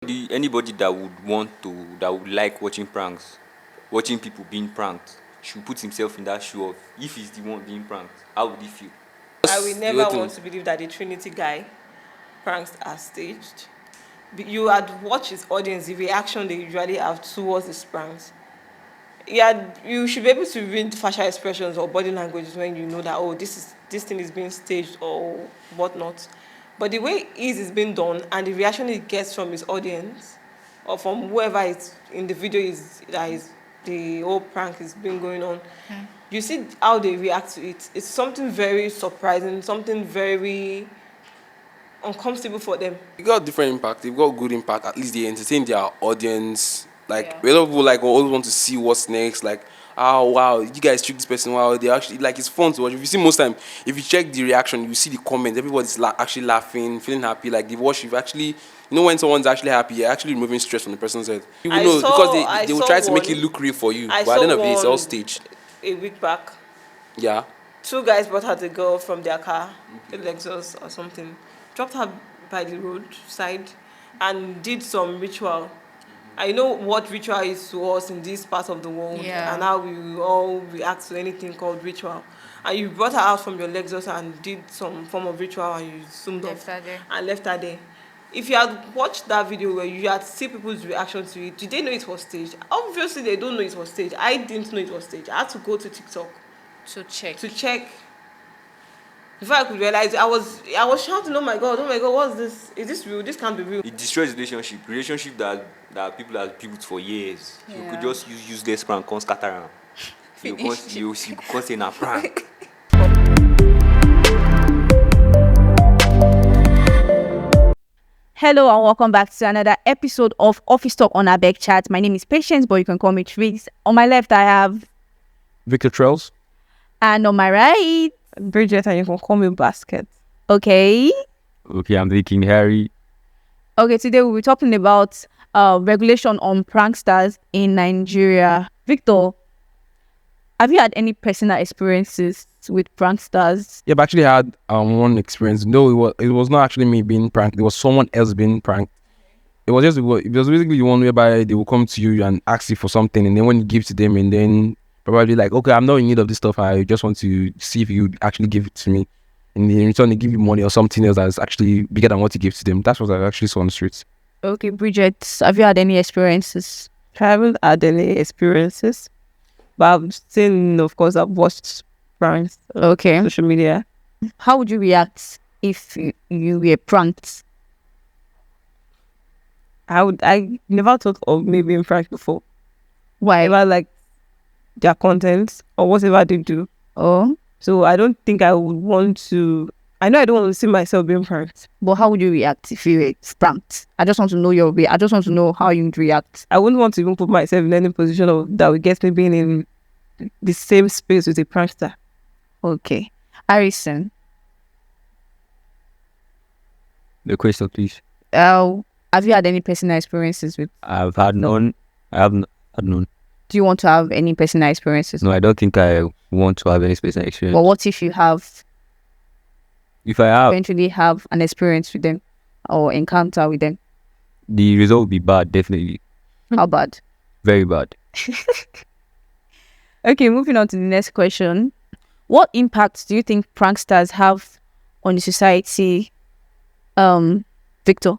Anybody that would like watching pranks, watching people being pranked, should put himself in that shoe of if he's the one being pranked, how would he feel? I will never want to believe that the Trinity guy pranks are staged. You had watched his audience, the reaction they usually have towards his pranks. Yeah, you should be able to read facial expressions or body languages when you know that, oh, this thing is being staged or whatnot. But the way it is being done and the reaction it gets from his audience or from whoever is in the video is the whole prank is being going on. You see how they react to it. It's something very surprising, something very uncomfortable for them. It got different impact. They've got good impact. At least they entertain their audience. Like Yeah. a lot of people always want to see what's next. Like, oh wow, you guys tricked this person. Wow, they actually it's fun to watch. If you see most time, if you check the reaction, you see the comments. Everybody's actually laughing, feeling happy. Like they've watched. You've actually when someone's actually happy, you're actually removing stress from the person's head. You will know because they will try to make it look real for you. But at the end of the day, it's all staged. A week back, Yeah. two guys brought out a girl from their car, a Lexus or something, dropped her by the roadside, and did some ritual. I know what ritual is to us in this part of the world, and how we all react to anything called ritual. And you brought her out from your Lexus and did some form of ritual, and you zoomed off and left her there. If you had watched that video where you had seen people's reaction to it, did they know it was staged? Obviously, they don't know it was staged. I didn't know it was staged. I had to go to TikTok to check. Before I could realize it, I was shouting, oh my god, what's this? Is this real? This can't be real. It destroys relationship that people have built for years. You could just use useless prank, come scatter around. You can't say na prank. Hello and welcome back to another episode of Office Talk on ABEG Chat. My name is Patience, but you can call me Triggs. On my left, I have Victor Trails. And on my right, Bridget, and you can call me Basket. Okay, I'm thinking Harry. Okay, today we'll be talking about regulation on prankstars in Nigeria. Victor, have you had any personal experiences with prankstars? Yeah, I've actually had one experience. No, it was not actually me being pranked. It was someone else being pranked. It was basically the one whereby they will come to you and ask you for something, and then when you give to them, and then probably like, okay, I'm not in need of this stuff. I just want to see if you actually give it to me, and in return they give you money or something else that's actually bigger than what you give to them. That's what I actually saw on the streets. Okay, Bridget, have you had any experiences? I haven't had any experiences, but I've seen, of course, I've watched pranks. Okay. Social media. How would you react if you were pranked? I never thought of me being pranked before. Why? I like their content or whatever they do. Oh. So I don't think I would want to. I know I don't want to see myself being pranked. But how would you react if you were pranked? I just want to know your way. I just want to know how you would react. I wouldn't want to even put myself in any position that would get me being in the same space with a prankster. Okay. Harrison. The question, please. Have you had any personal experiences with? I've had none. I haven't had none. Do you want to have any personal experiences? No, I don't think I want to have any personal experience. But what if you have? If I have, eventually have an experience with them or encounter with them, the result will be bad, definitely. How bad? Very bad. Okay, moving on to the next question. What impact do you think pranksters have on the society, Victor?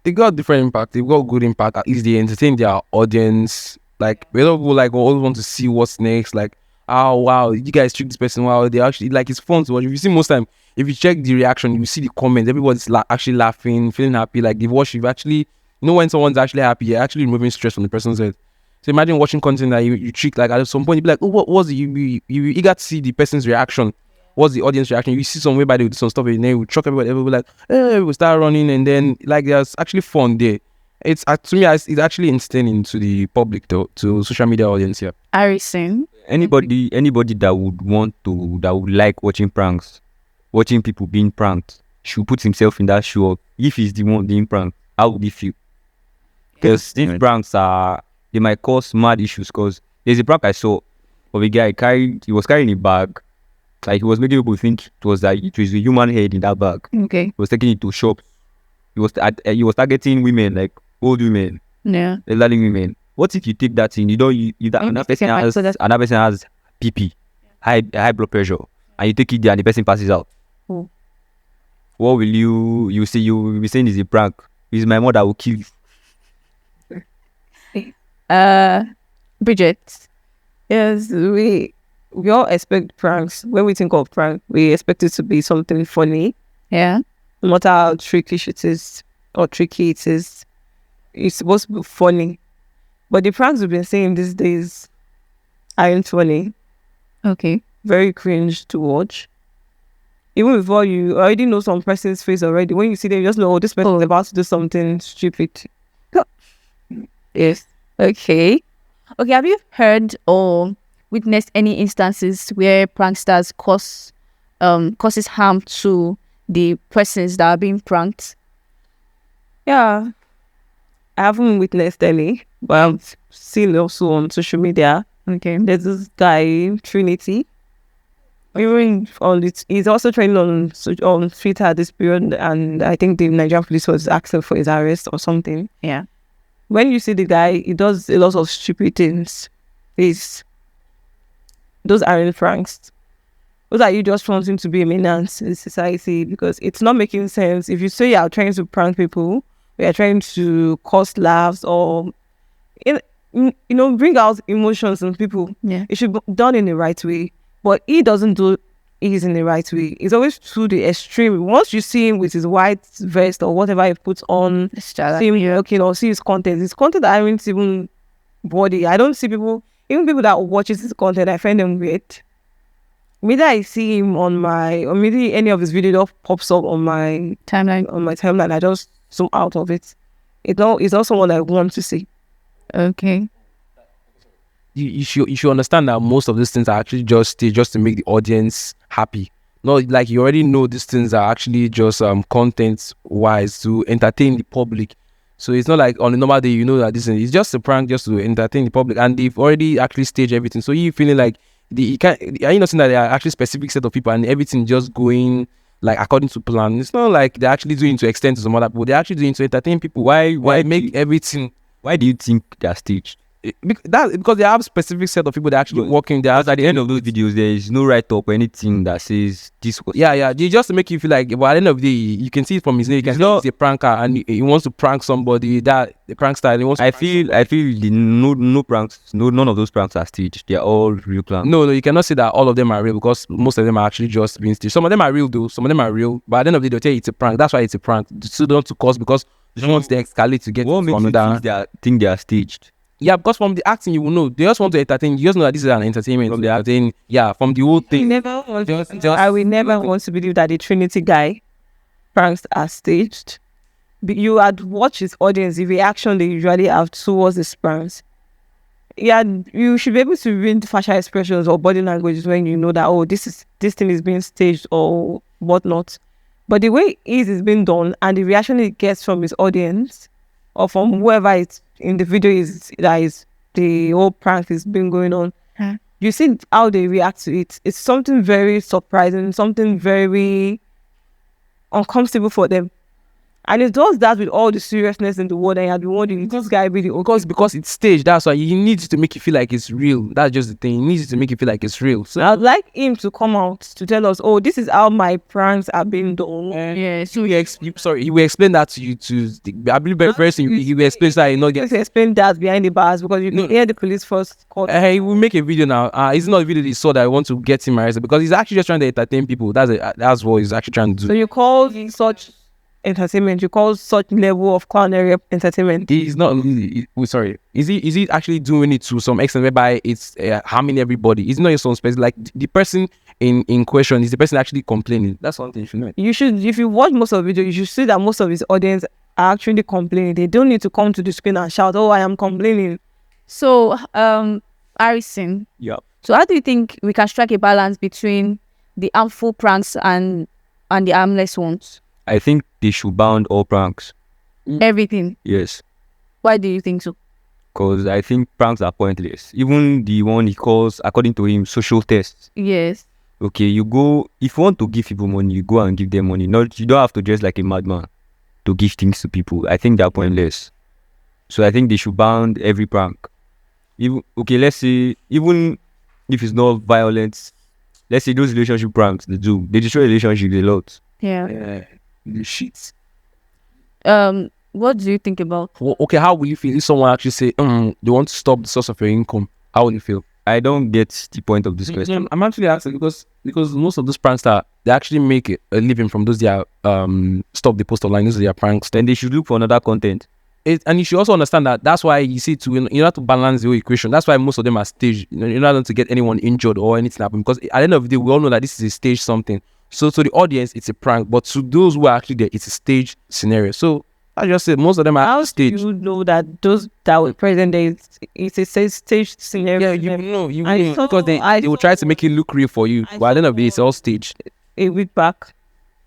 They got different impact. They've got good impact. At least they entertain their audience. Like a lot of people always want to see what's next. Like, oh wow, you guys tricked this person. Wow, they actually it's fun to watch. If you see most time, if you check the reaction, you see the comments. Everybody's actually laughing, feeling happy. Like they've watched. You've actually when someone's actually happy, you're actually removing stress from the person's head. So imagine watching content that you trick. Like at some point, you'd be like, oh, what was it? You eager to see the person's reaction. What's the audience reaction? You see some way by they do some stuff, and then we chuck everybody. Everybody like, hey, we start running, and then there's actually fun there. It's to me, it's actually entertaining to the public, though, to social media audience here. Harrison. Anybody that would like watching pranks, watching people being pranked, should put himself in that shoe of if he's the one being pranked, how would he feel? Because these pranks they might cause mad issues. Because there's a prank I saw of a guy he was carrying a bag. Like he was making people think it was a human head in that bag. Okay. He was taking it to shops he was targeting women, like old women, Yeah. elderly women. What if you take that in? You don't. Another person has PP, high blood pressure, and you take it there and the person passes out. Oh. What will you say? You will be saying it's a prank. It's my mother will kill you. Bridget. Yes, we all expect pranks. When we think of prank, we expect it to be something funny. Yeah. No matter how tricky it is or tricky it is, it's supposed to be funny. But the pranks we've been seeing these days aren't funny. Okay. Very cringe to watch. Even before you already know some person's face already, when you see them, you just know, oh, this person is about to do something stupid. Yes. Okay. Okay. Have you heard or witnessed any instances where pranksters causes harm to the persons that are being pranked? Yeah. I haven't witnessed any, but I've seen also on social media. Okay. There's this guy, Trinity. Even on it, he's also training on Twitter this period, and I think the Nigerian police was asking for his arrest or something. Yeah. When you see the guy, he does a lot of stupid things. Those aren't pranks. Those are you just wanting to be a menace in society, because it's not making sense. If you say you are trying to prank people, we are trying to cause laughs or bring out emotions in people. Yeah. It should be done in the right way. But he doesn't do it in the right way. It's always to the extreme. Once you see him with his white vest or whatever he puts on, see him looking or see his content that I haven't even body. I don't see people, even people that watches his content, I find them weird. Maybe I see him on my, or maybe any of his videos pops up on my timeline. I just zoom out of it. It's not someone I want to see. Okay. You should understand that most of these things are actually just to make the audience happy. Not like you already know these things are actually just content wise to entertain the public. So it's not like on a normal day you know that this is just a prank just to entertain the public, and they've already actually staged everything. So you feeling like are you not saying that there are actually specific set of people and everything just going like according to plan? It's not like they're actually doing to extend to some other people. They're actually doing to entertain people. Why make everything? Why do you think they're staged? Because they have specific set of people that actually working there. Because at the end of those videos, there is no write-up or anything that says this was. Yeah. They just make you feel like, well, at the end of the day, you can see it from his name. You can see he's a pranker and he wants to prank somebody. That the prankster. He wants. I feel no pranks. None of those pranks are staged. They are all real plans. No, you cannot say that all of them are real, because most of them are actually just being staged. Some of them are real though. Some of them are real, but at the end of the day, they'll tell you it's a prank. That's why it's a prank. So don't to cause, because they want to escalate to get. What makes you think they are staged? Yeah, because from the acting, you will know. They just want to entertain. You just know that this is an entertainment. From the acting, from the whole thing. I will never want to believe that the Trinity guy pranks are staged. You had watched his audience, the reaction they usually have towards his pranks. Yeah, you should be able to read facial expressions or body languages when you know that, oh, this thing is being staged or whatnot. But the way it is being done and the reaction it gets from his audience or from whoever it's in the video is the whole prank is been going on. You see how they react to it. It's something very surprising, something very uncomfortable for them. And it does that with all the seriousness in the world, and I'd be wondering, this guy really because it's staged. That's why he needs to make you feel like it's real. That's just the thing. He needs to make you feel like it's real. So I'd like him to come out to tell us, oh, this is how my pranks are being done. So he will explain that to you I believe very soon he will explain that. Explain that behind the bars, because you can hear the police first call. He will make a video now. It's not a video he saw that I want to get him arrested, because he's actually just trying to entertain people. That's what he's actually trying to do. So you call such entertainment, you call such level of clownery entertainment? He's not. Sorry. Is he actually doing it to some extent whereby it's harming everybody? It's not just some special. Like the person in question is the person actually complaining. That's one thing you should know. If you watch most of the video, you should see that most of his audience are actually complaining. They don't need to come to the screen and shout, "Oh, I am complaining." So, Harrison. Yeah. So, how do you think we can strike a balance between the harmful pranks and the harmless ones? I think they should ban all pranks. Everything. Yes. Why do you think so? Because I think pranks are pointless. Even the one he calls, according to him, social tests. Yes. Okay, you go, if you want to give people money, you go and give them money. You don't have to dress like a madman. to give things to people. I think they're pointless. So I think they should ban every prank. Even okay, let's say even if it's not violent, let's say those relationship pranks they destroy relationships a lot. Yeah. Shit. What do you think about? Well, okay, how will you feel if someone actually say, they want to stop the source of your income? How will you feel? I don't get the point of this question. I'm actually asking because most of those pranksters, they actually make a living from those their stop the post online. Those are their pranks. Then they should look for another content. And you should also understand that that's why you see you have to balance the whole equation. That's why most of them are staged. You're not going to get anyone injured or anything happen, because at the end of the day, we all know that this is a stage something. So to the audience, it's a prank, but to those who are actually there, it's a stage scenario. So I just said most of them are How staged. do you know that those that were present there, it's a stage scenario? Yeah, you I know, saw- because they I will try to saw- make it look real for you, I but at the end of the day, saw- it's all staged. A week back,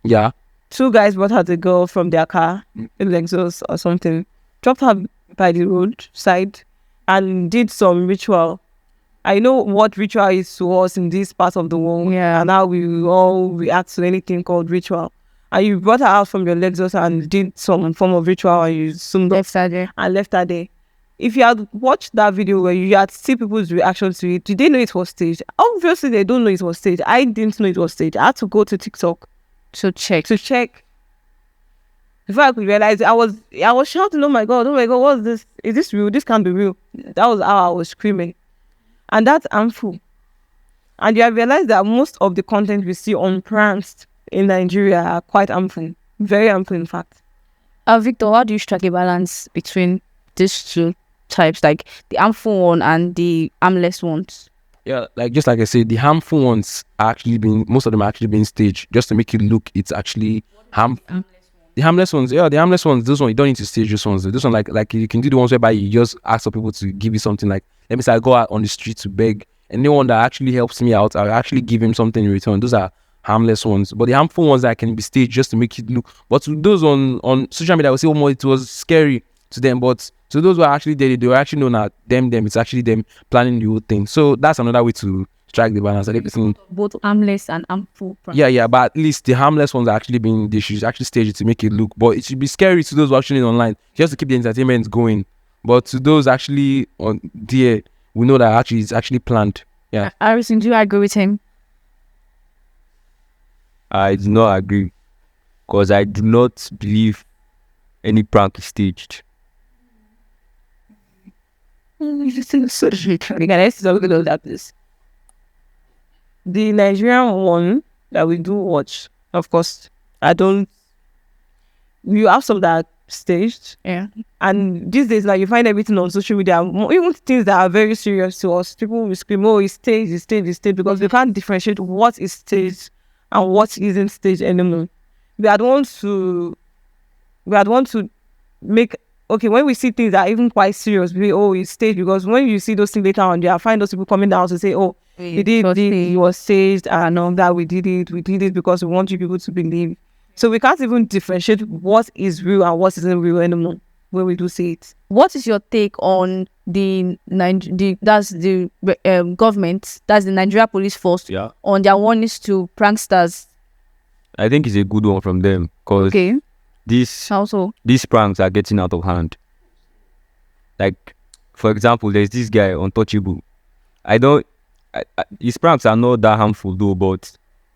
Yeah. 2 guys brought out a girl from their car, a Lexus or something, dropped her by the roadside, and did some ritual. I know what ritual is to us in this part of the world, and how we all react to anything called ritual. And you brought her out from your Lexus and did some form of ritual, and you zoomed up and left her there. If you had watched that video where you had see people's reaction to it, did they know it was staged? Obviously, they don't know it was staged. I didn't know it was staged. I had to go to TikTok To check. before I could realize it. I was shouting, oh my god, what's this? Is this real? This can't be real. That was how I was screaming. And that's harmful. And you have realized that most of the content we see on pranks in Nigeria are quite harmful. Very harmful, in fact. Victor, how do you strike a balance between these two types, like the harmful one and the harmless ones? Yeah, just like I said, the harmful ones are actually most of them are actually being staged just to make it look it's actually harmful. The harmless ones, those ones you don't need to stage those ones. This one like you can do the ones whereby you just ask for people to give you something, like let me say I go out on the street to beg. Anyone that actually helps me out, I actually give him something in return. Those are harmless ones. But the harmful ones that can be staged just to make it look. But to those on social media, I would say, oh, more it was scary to them. But to those who are actually there, they were actually known that them. It's actually them planning the whole thing. So that's another way to strike the balance. Both harmless and harmful. Yeah, but at least the harmless ones are actually they should actually stage it to make it look. But it should be scary to those who are actually online, just to keep the entertainment going. But to those actually on there, we know that actually it's actually planned. Yeah. Harrison, do you agree with him? I do not agree, because I do not believe any prank is staged. Let's talk about this. The Nigerian one that we do watch, of course, you have some that are staged. Yeah. And these days, like, you find everything on social media, even things that are very serious to us. People will scream, oh, it's staged, because we can't differentiate what is staged and what isn't staged anymore. We had want to make, okay, when we see things that are even quite serious, it's staged, because when you see those things later on, I find those people coming down to say, oh, he did this, it was staged, and all that, we did it because we want you people to believe. So we can't even differentiate what is real and what isn't real anymore when we do see it. What is your take on the government, that's the Nigeria Police Force, on their warnings to pranksters? I think it's a good one from them, because these pranks are getting out of hand. Like, for example, there's this guy, Untouchable. His pranks are not that harmful though, but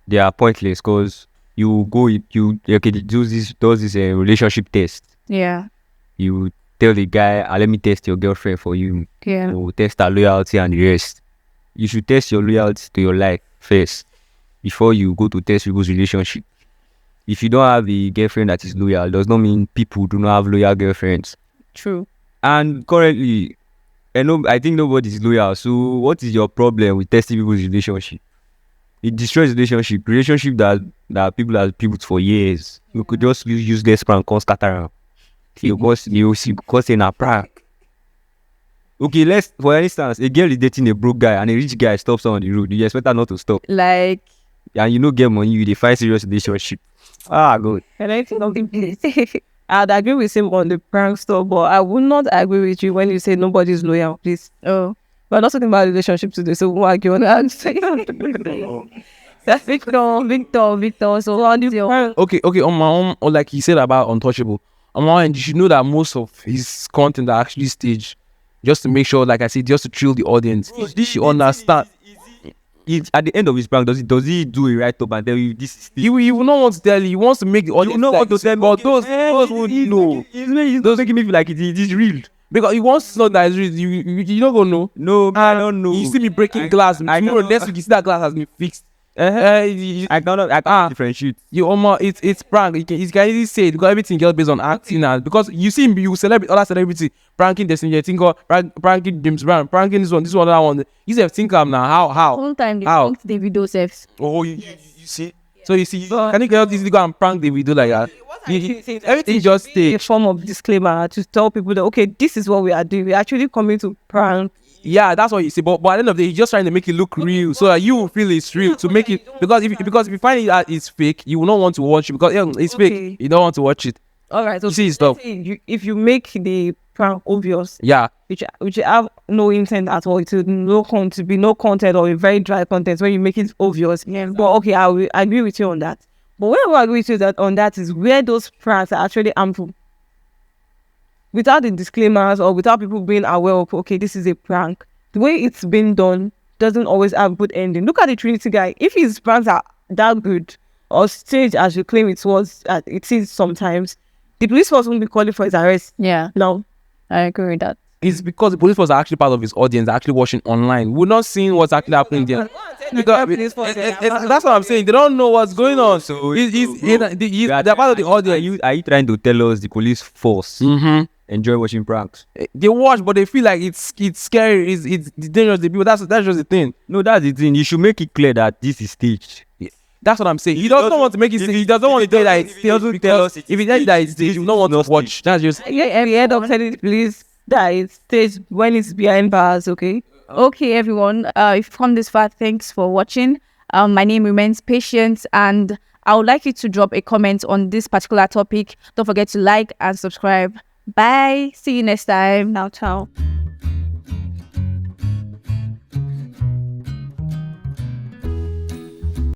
they are pointless, because you do this relationship test. Yeah. You tell the guy, let me test your girlfriend for you. Yeah. Or test her loyalty and the rest. You should test your loyalty to your life first before you go to test people's relationship. If you don't have a girlfriend that is loyal, does not mean people do not have loyal girlfriends. True. And currently, I think nobody's loyal. So what is your problem with testing people's relationship? It destroys relationship that people have built for years. You could just use this prank and scatter around. You see, because in a prank. Okay, for instance, a girl is dating a broke guy and a rich guy stops her on the road. You expect her not to stop. Like, and you know, get money, you find serious relationship. Good. And I think I'd agree with him on the prank stuff, but I would not agree with you when you say nobody's loyal, please. Oh. We're not talking about relationship today, so we'll argue on that. That's Victor. So on the prank. Okay, on my own, or like he said about Untouchable. on one end, you should know that most of his content are actually staged, just to make sure, like I said, just to thrill the audience. You should understand. At the end of his prank, does he do a write up and tell you this is He will not want to tell you. He wants to make the audience. you know like, what to tell me, but those would know. He's making me feel like it is real. Because he wants to know that it's real. You don't go know. No, I don't know. You see me breaking glass. Tomorrow, next week, you see that glass has been fixed. I can't differentiate. You almost it's prank. You can easily say it because everything gets based on acting now. Because you see you celebrity other celebrity pranking Destiny, you think pranking James Brown, pranking this one, that one. You say think now how? Sometimes they How? pranked the video self. Oh you see. So you see, can you get easily go and prank the video like that? Everything just a staged. form of disclaimer to tell people that okay, this is what we are doing. We're actually coming to prank. Yeah, that's what you see. But at the end of the day, he's just trying to make it look real, so that you will feel it's real. To make it because if you find it that it's fake, you will not want to watch it because it's fake. You don't want to watch it. All right, so You see let's stuff. say if you make the prank obvious, Yeah, which have no intent at all, it will be no content or a very dry content when you make it obvious. Yeah. But okay, I will agree with you on that. But where I will agree with you on that is where those pranks are actually harmful. Without the disclaimers or without people being aware of, okay, this is a prank. The way it's been done doesn't always have good ending. Look at the Trinity guy. If his pranks are that good or staged as you claim it was, it is sometimes, the police force won't be calling for his arrest. Yeah, No. I agree with that. it's because the police was actually part of his audience, actually watching online. We're not seeing what's actually happening there. That's what I'm saying. They don't know what's going on. So They're part of the audience. Are you trying to tell us the police force enjoy watching pranks? They watch, but they feel like it's scary. It's dangerous. The people. That's just the thing. No, that's the thing. You should make it clear that this is staged. That's what I'm saying. He doesn't want to make it. He doesn't want to tell that it's staged. tell us If he tells you that it's staged, you don't want to watch. That's just. Yeah, and we end up telling the police that it's staged when it's behind bars, okay? Okay, everyone. If you've come this far, thanks for watching. My name remains Patience, and I would like you to drop a comment on this particular topic. Don't forget to like and subscribe. Bye. See you next time. Now, ciao.